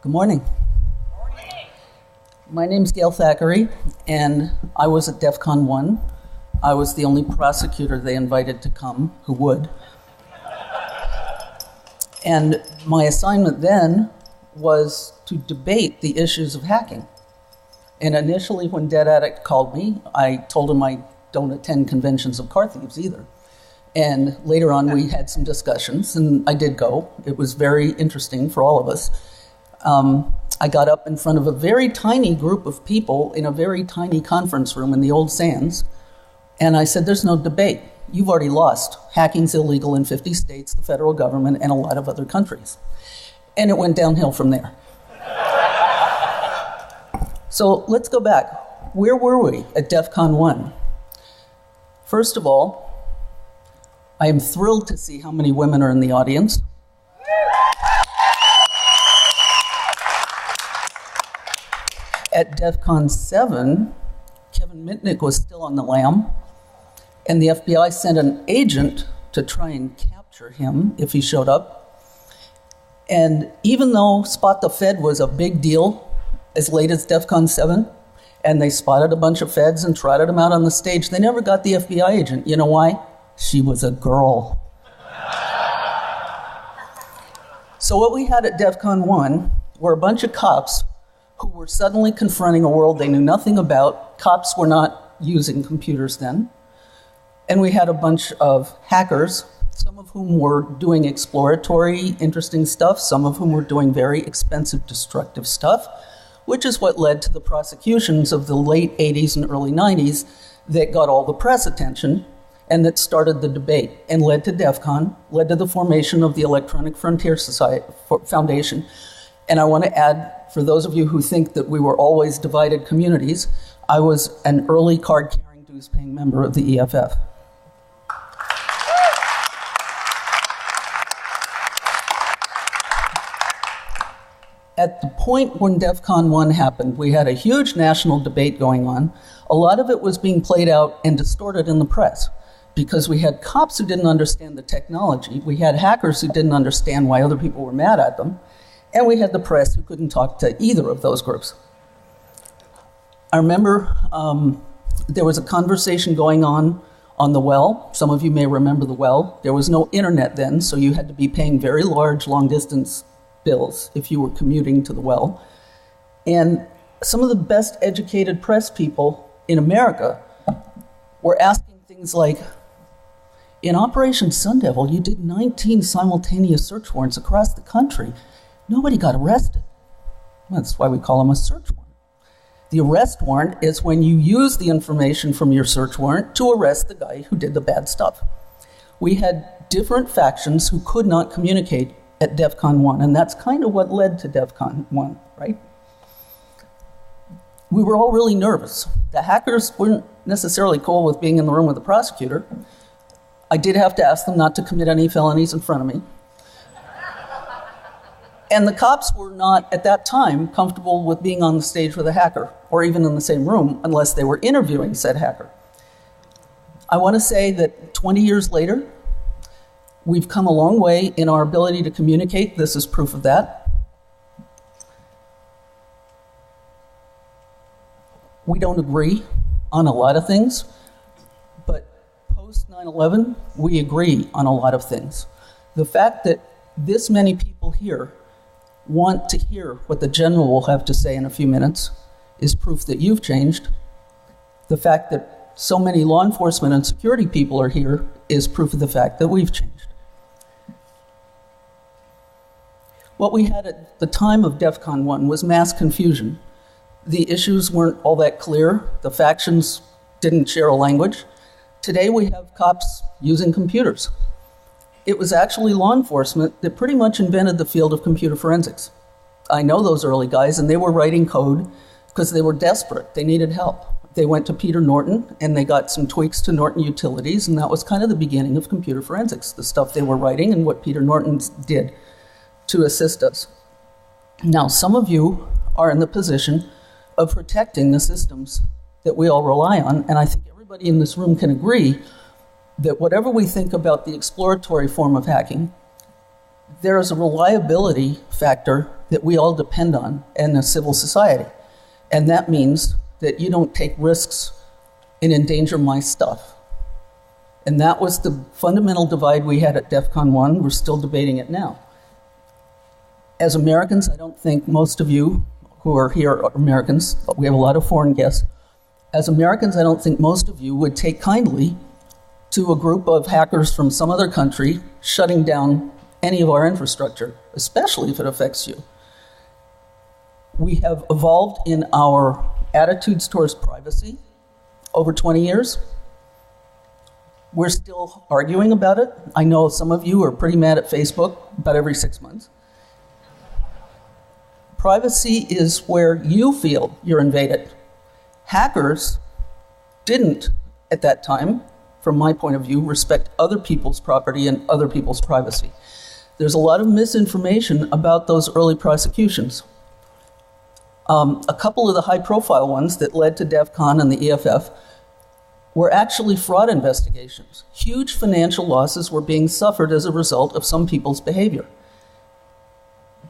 Good morning. My name's Gail Thackeray, and I was at DEFCON 1. I was the only prosecutor they invited to come who would. And my assignment then was to debate the issues of hacking. And initially, when Dead Addict called me, I told him I don't attend conventions of car thieves either. And later on, we had some discussions, and I did go. It was very interesting for all of us. I got up in front of a very tiny group of people in a very tiny conference room in the old Sands, and I said, there's no debate. You've already lost. Hacking's illegal in 50 states, the federal government, and a lot of other countries. And it went downhill from there. So let's go back. Where were we at DEFCON 1? First of all, I am thrilled to see how many women are in the audience. At DEFCON 7, Kevin Mitnick was still on the lam, and the FBI sent an agent to try and capture him if he showed up. And even though Spot the Fed was a big deal as late as DEFCON 7, and they spotted a bunch of feds and trotted them out on the stage, they never got the FBI agent. You know why? She was a girl. So what we had at DEFCON 1 were a bunch of cops who were suddenly confronting a world they knew nothing about. Cops were not using computers then. And we had a bunch of hackers, some of whom were doing exploratory, interesting stuff, some of whom were doing very expensive, destructive stuff, which is what led to the prosecutions of the late 80s and early 90s that got all the press attention and that started the debate and led to DEFCON, led to the formation of the Electronic Frontier Foundation. And I want to add, for those of you who think that we were always divided communities, I was an early card-carrying, dues-paying member of the EFF. At the point when DEFCON 1 happened, we had a huge national debate going on. A lot of it was being played out and distorted in the press because we had cops who didn't understand the technology, we had hackers who didn't understand why other people were mad at them, and we had the press who couldn't talk to either of those groups. I remember there was a conversation going on the well. Some of you may remember the well. There was no internet then, so you had to be paying very large long-distance bills if you were commuting to the well. And some of the best educated press people in America were asking things like, in Operation Sun Devil, you did 19 simultaneous search warrants across the country. Nobody got arrested. That's why we call them a search warrant. The arrest warrant is when you use the information from your search warrant to arrest the guy who did the bad stuff. We had different factions who could not communicate at DEFCON 1, and that's kind of what led to DEFCON 1, right? We were all really nervous. The hackers weren't necessarily cool with being in the room with the prosecutor. I did have to ask them not to commit any felonies in front of me. And the cops were not, at that time, comfortable with being on the stage with a hacker, or even in the same room, unless they were interviewing said hacker. I want to say that 20 years later, we've come a long way in our ability to communicate. This is proof of that. We don't agree on a lot of things, but post 9/11, we agree on a lot of things. The fact that this many people here want to hear what the general will have to say in a few minutes is proof that you've changed. The fact that so many law enforcement and security people are here is proof of the fact that we've changed. What we had at the time of DEFCON 1 was mass confusion. The issues weren't all that clear. The factions didn't share a language. Today we have cops using computers. It was actually law enforcement that pretty much invented the field of computer forensics. I know those early guys, and they were writing code because they were desperate. They needed help. They went to Peter Norton, and they got some tweaks to Norton Utilities, and that was kind of the beginning of computer forensics, the stuff they were writing and what Peter Norton did to assist us. Now, some of you are in the position of protecting the systems that we all rely on, and I think everybody in this room can agree that whatever we think about the exploratory form of hacking, there is a reliability factor that we all depend on in a civil society. And that means that you don't take risks and endanger my stuff. And that was the fundamental divide we had at DEFCON 1. We're still debating it now. As Americans, I don't think most of you who are here are Americans, but we have a lot of foreign guests. As Americans, I don't think most of you would take kindly to a group of hackers from some other country shutting down any of our infrastructure, especially if it affects you. We have evolved in our attitudes towards privacy over 20 years. We're still arguing about it. I know some of you are pretty mad at Facebook about every 6 months. Privacy is where you feel you're invaded. Hackers didn't, at that time, from my point of view, respect other people's property and other people's privacy. There's a lot of misinformation about those early prosecutions. A couple of the high-profile ones that led to DEFCON and the EFF were actually fraud investigations. Huge financial losses were being suffered as a result of some people's behavior.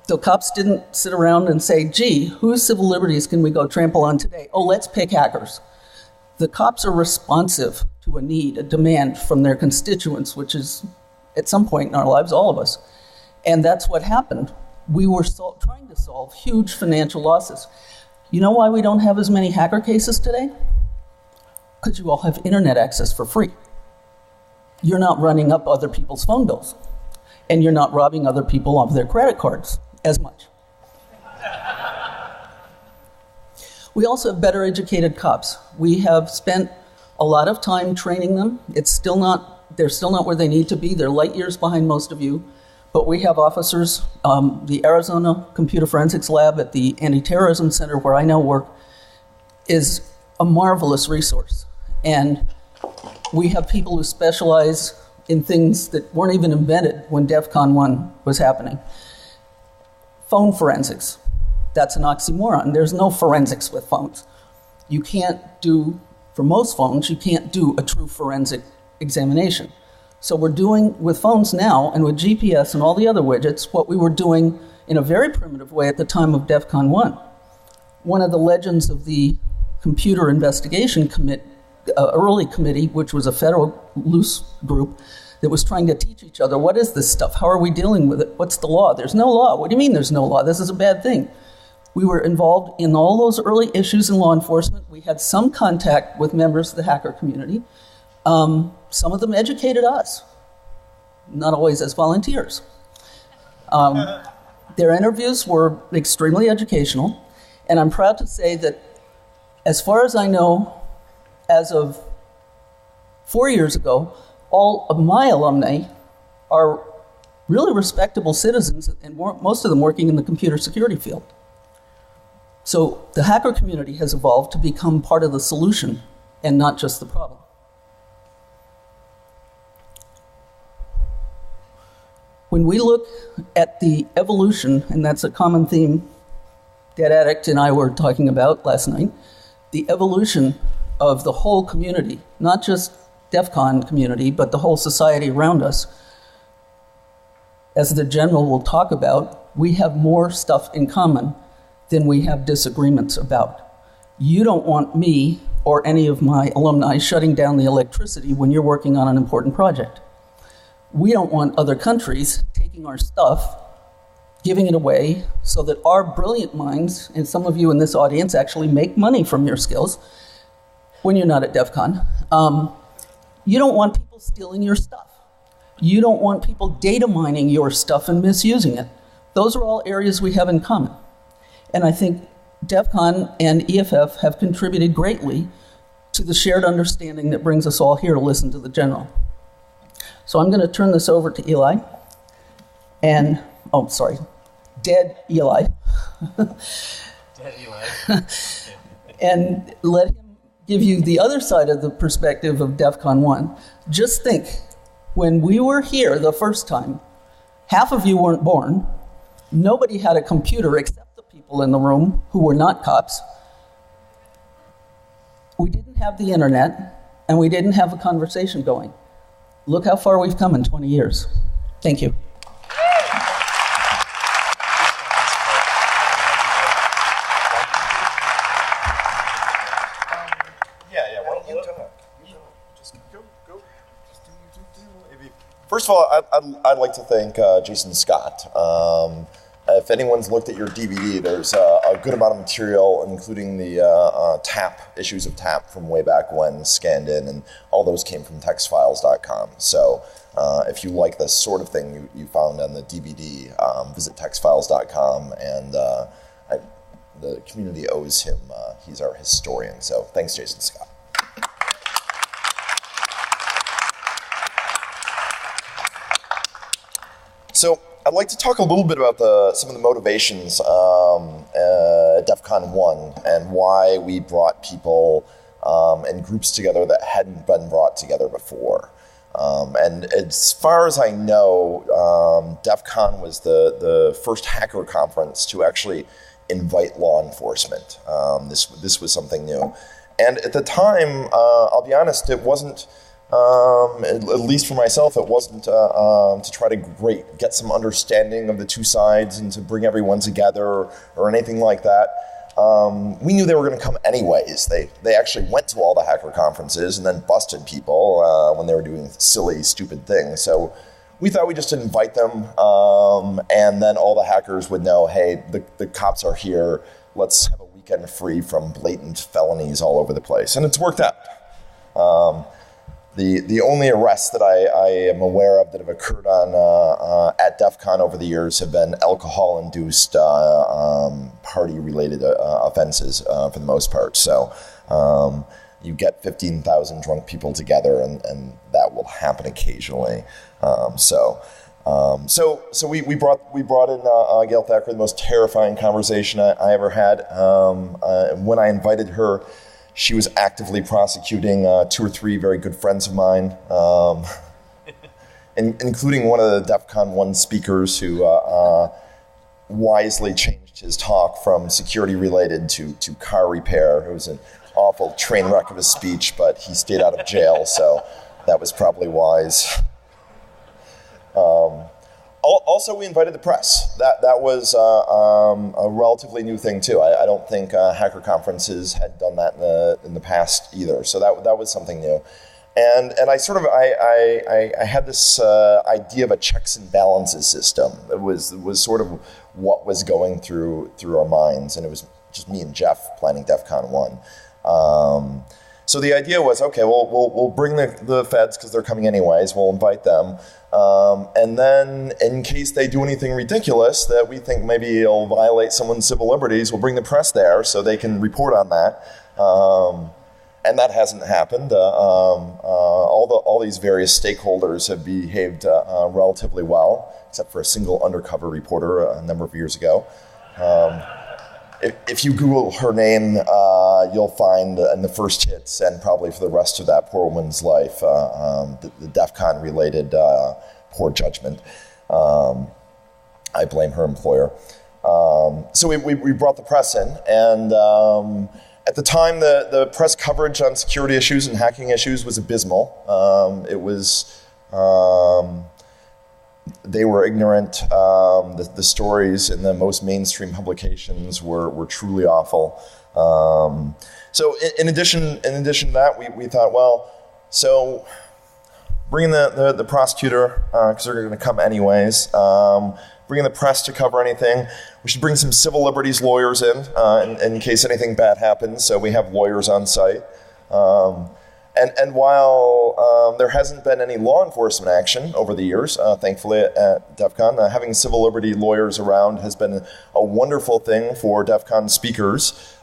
The cops didn't sit around and say, gee, whose civil liberties can we go trample on today? Oh, let's pick hackers. The cops are responsive to a need, a demand from their constituents, which is, at some point in our lives, all of us. And that's what happened. We were trying to solve huge financial losses. You know why we don't have as many hacker cases today? Because you all have internet access for free. You're not running up other people's phone bills, and you're not robbing other people of their credit cards as much. We also have better educated cops. We have spent a lot of time training them. They're still not where they need to be. They're light years behind most of you. But we have officers, the Arizona Computer Forensics Lab at the Anti-Terrorism Center, where I now work, is a marvelous resource. And we have people who specialize in things that weren't even invented when DEFCON 1 was happening. Phone forensics. That's an oxymoron. There's no forensics with phones. You can't do, for most phones, you can't do a true forensic examination. So we're doing with phones now, and with GPS and all the other widgets, what we were doing in a very primitive way at the time of DEFCON 1. One of the legends of the Computer Investigation Early Committee, which was a federal loose group that was trying to teach each other, what is this stuff? How are we dealing with it? What's the law? There's no law. What do you mean there's no law? This is a bad thing. We were involved in all those early issues in law enforcement. We had some contact with members of the hacker community. Some of them educated us, not always as volunteers. Their interviews were extremely educational, and I'm proud to say that, as far as I know, as of 4 years ago, all of my alumni are really respectable citizens, and most of them working in the computer security field. So the hacker community has evolved to become part of the solution and not just the problem. When we look at the evolution, and that's a common theme Dead Addict and I were talking about last night, the evolution of the whole community, not just DEFCON community, but the whole society around us, as the general will talk about, we have more stuff in common than we have disagreements about. You don't want me or any of my alumni shutting down the electricity when you're working on an important project. We don't want other countries taking our stuff, giving it away, so that our brilliant minds, and some of you in this audience actually make money from your skills when you're not at DEFCON. You don't want people stealing your stuff. You don't want people data mining your stuff and misusing it. Those are all areas we have in common. And I think DEFCON and EFF have contributed greatly to the shared understanding that brings us all here to listen to the general. So I'm going to turn this over to Eli. And, dead Eli. Dead Eli. And let him give you the other side of the perspective of DEFCON 1. Just think, when we were here the first time, half of you weren't born. Nobody had a computer except the people in the room who were not cops. We didn't have the internet, and we didn't have a conversation going. Look how far we've come in 20 years. Thank you. first of all, I'd like to thank Jason Scott. If anyone's looked at your DVD, there's a good amount of material, including the TAP, issues of TAP from way back when, scanned in, and all those came from textfiles.com. So if you like the sort of thing you found on the DVD, visit textfiles.com, and the community owes him. He's our historian. So thanks, Jason Scott. So I'd like to talk a little bit about some of the motivations at DEFCON 1 and why we brought people and groups together that hadn't been brought together before. And as far as I know, DEFCON was the first hacker conference to actually invite law enforcement. This was something new. And at the time, I'll be honest, it wasn't, at least for myself, it wasn't to try to get some understanding of the two sides and to bring everyone together or anything like that. We knew they were going to come anyways. They actually went to all the hacker conferences and then busted people when they were doing silly, stupid things. So we thought we'd just invite them, and then all the hackers would know, hey, the cops are here. Let's have a weekend free from blatant felonies all over the place. And it's worked out. The only arrests that I am aware of that have occurred at DEFCON over the years have been alcohol-induced party-related offenses for the most part. So you get 15,000 drunk people together, and that will happen occasionally. So we brought in Gail Thacker, the most terrifying conversation I ever had. When I invited her, she was actively prosecuting 2 or 3 very good friends of mine, including one of the DEFCON 1 speakers who wisely changed his talk from security-related to car repair. It was an awful train wreck of a speech, but he stayed out of jail, so that was probably wise. Also, we invited the press. That was a relatively new thing too. I don't think hacker conferences had done that in the past either. So that was something new. And I had this idea of a checks and balances system. It was sort of what was going through our minds, and it was just me and Jeff planning DEFCON 1. So the idea was, okay, we'll bring the feds because they're coming anyways. We'll invite them. And then in case they do anything ridiculous that we think maybe it'll violate someone's civil liberties, we'll bring the press there so they can report on that. And that hasn't happened. All these various stakeholders have behaved relatively well, except for a single undercover reporter a number of years ago. If you Google her name, you'll find in the first hits, and probably for the rest of that poor woman's life, the DEFCON related poor judgment. I blame her employer. So we brought the press in, and at the time, the press coverage on security issues and hacking issues was abysmal. It was they were ignorant. The stories in the most mainstream publications were truly awful. So in addition to that, we thought, well, so bringing the prosecutor, because they're going to come anyways, bringing the press to cover anything. We should bring some civil liberties lawyers in case anything bad happens, so we have lawyers on site. And while there hasn't been any law enforcement action over the years, thankfully at DEFCON, having civil liberty lawyers around has been a wonderful thing for DEFCON speakers,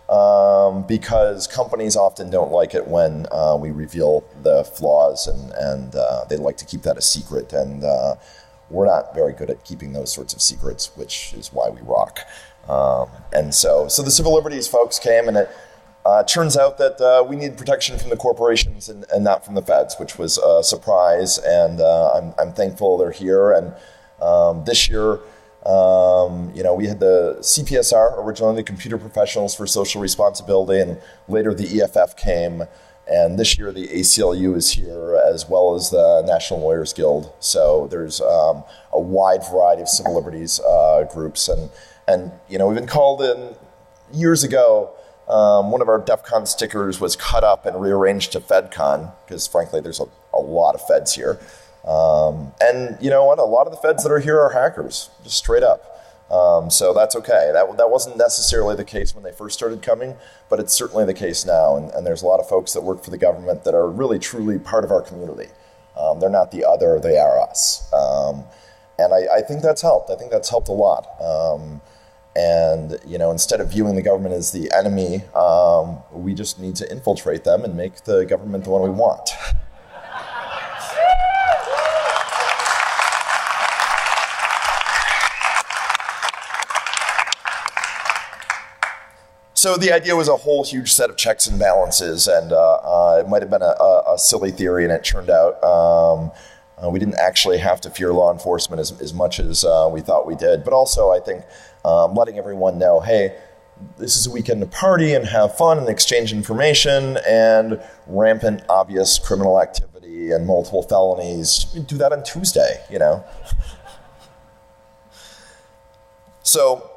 because companies often don't like it when we reveal the flaws, and they like to keep that a secret, and we're not very good at keeping those sorts of secrets, which is why we rock. And so the civil liberties folks came, and it turns out that we need protection from the corporations and not from the feds, which was a surprise, and I'm thankful they're here. And this year, we had the CPSR, originally the Computer Professionals for Social Responsibility, and later the EFF came, and this year the ACLU is here, as well as the National Lawyers Guild. So there's a wide variety of civil liberties groups, and we've been called in years ago. One of our DEFCON stickers was cut up and rearranged to FedCon, because frankly there's a lot of feds here. And you know what? A lot of the feds that are here are hackers, just straight up. So that's okay. That wasn't necessarily the case when they first started coming, but it's certainly the case now. And there's a lot of folks that work for the government that are really, truly part of our community. They're not the other, they are us. And I think that's helped. I think that's helped a lot. And, you know, instead of viewing the government as the enemy, we just need to infiltrate them and make the government the one we want. So the idea was a whole huge set of checks and balances, and it might have been a silly theory, and it turned out we didn't actually have to fear law enforcement as much as we thought we did. But also, I think letting everyone know, hey, this is a weekend to party and have fun and exchange information, and rampant, obvious criminal activity and multiple felonies, do that on Tuesday, you know. So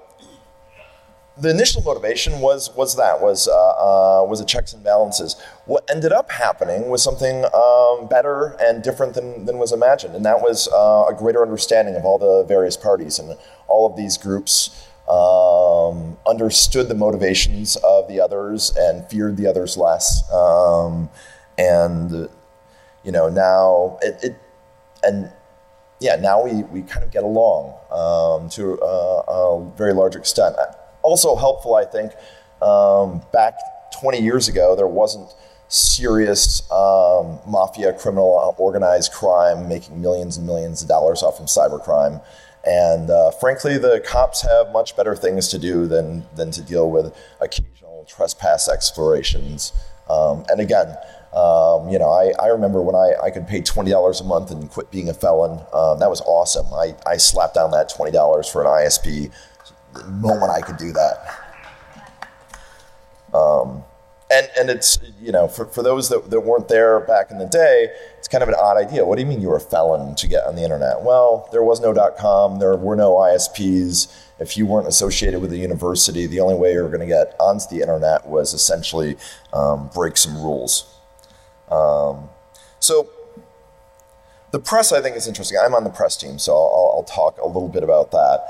the initial motivation was a checks and balances. What ended up happening was something better and different than was imagined, and that was a greater understanding of all the various parties, and all of these groups understood the motivations of the others and feared the others less. And you know, now now we kind of get along to a very large extent. Also helpful, I think, back 20 years ago, there wasn't serious mafia, criminal, organized crime making millions and millions of dollars off of cybercrime. And frankly, the cops have much better things to do than to deal with occasional trespass explorations. And again, you know, I remember when I could pay $20 a month and quit being a felon. That was awesome. I slapped down that $20 for an ISP the moment I could do that. And it's, you know, for those that weren't there back in the day, it's kind of an odd idea. What do you mean you were a felon to get on the internet? Well, there was no .com, there were no ISPs. If you weren't associated with a university, the only way you were going to get onto the internet was essentially break some rules. So the press, I think, is interesting. I'm on the press team, so I'll talk a little bit about that.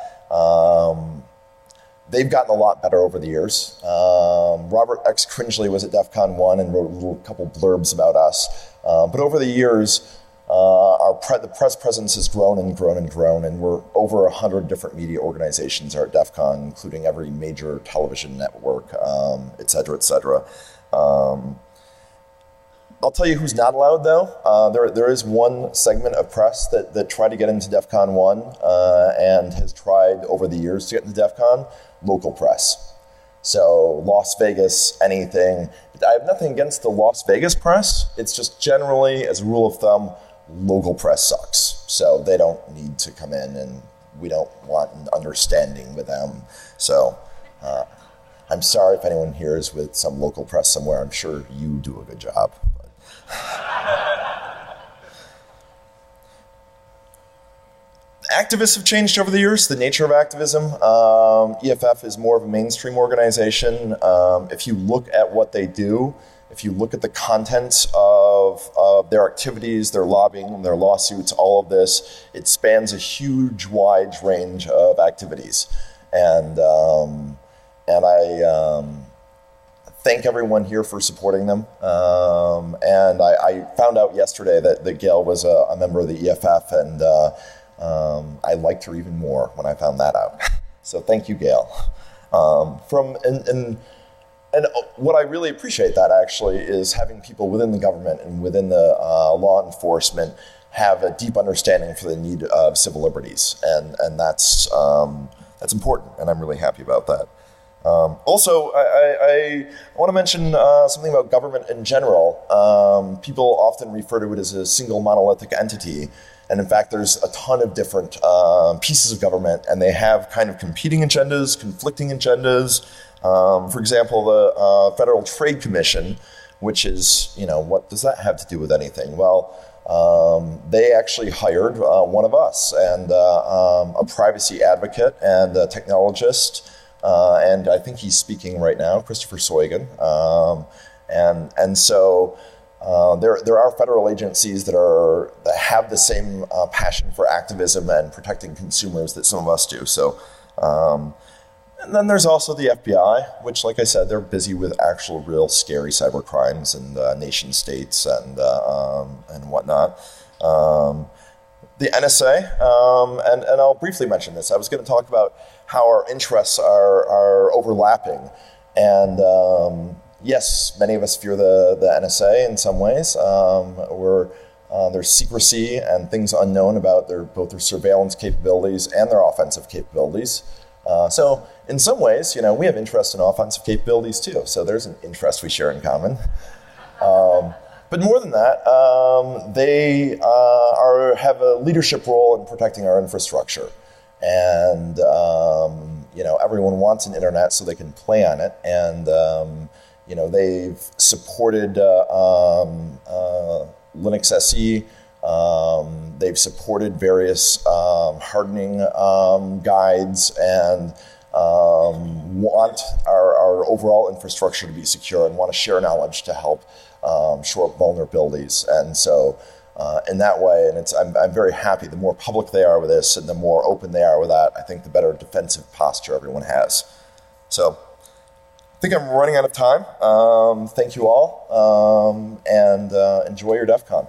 They've gotten a lot better over the years. Robert X. Cringely was at DEFCON 1 and wrote a couple blurbs about us. But over the years, the press presence has grown and grown and grown, and we're over 100 different media organizations are at DEFCON, including every major television network, et cetera, et cetera. I'll tell you who's not allowed, though. There is one segment of press that tried to get into DEFCON 1 and has tried over the years to get into DEFCON, local press. So Las Vegas, anything. I have nothing against the Las Vegas press. It's just generally, as a rule of thumb, local press sucks. So they don't need to come in, and we don't want an understanding with them. So I'm sorry if anyone here is with some local press somewhere. I'm sure you do a good job. Activists have changed over the years, the nature of activism. EFF is more of a mainstream organization. If you look at what they do, if you look at the contents of their activities, their lobbying, their lawsuits, all of this, it spans a huge, wide range of activities. And I thank everyone here for supporting them. And I found out yesterday that Gail was a member of the EFF, and I liked her even more when I found that out. So thank you, Gail. And what I really appreciate that actually is having people within the government and within the law enforcement have a deep understanding for the need of civil liberties, and that's important, and I'm really happy about that. Also, I want to mention something about government in general. People often refer to it as a single monolithic entity. And in fact, there's a ton of different pieces of government, and they have kind of competing agendas, conflicting agendas. For example, the Federal Trade Commission, which is, you know, what does that have to do with anything? Well, they actually hired one of us, and a privacy advocate and a technologist, and I think he's speaking right now, Christopher Soigan. And so there are federal agencies that have the same passion for activism and protecting consumers that some of us do. So, and then there's also the FBI, which, like I said, they're busy with actual, real, scary cyber crimes and nation states and whatnot. The NSA, and I'll briefly mention this. I was going to talk about how our interests are overlapping, and yes, many of us fear the NSA in some ways. There's secrecy and things unknown about both their surveillance capabilities and their offensive capabilities. So in some ways, we have interest in offensive capabilities too. So there's an interest we share in common. But more than that, they have a leadership role in protecting our infrastructure. And, everyone wants an internet so they can play on it. And, they've supported Linux SE. They've supported various hardening guides and want our overall infrastructure to be secure and want to share knowledge to help shore up vulnerabilities. And so in that way, and I'm very happy, the more public they are with this and the more open they are with that, I think the better defensive posture everyone has. So I think I'm running out of time. Thank you all, and enjoy your DEF CON.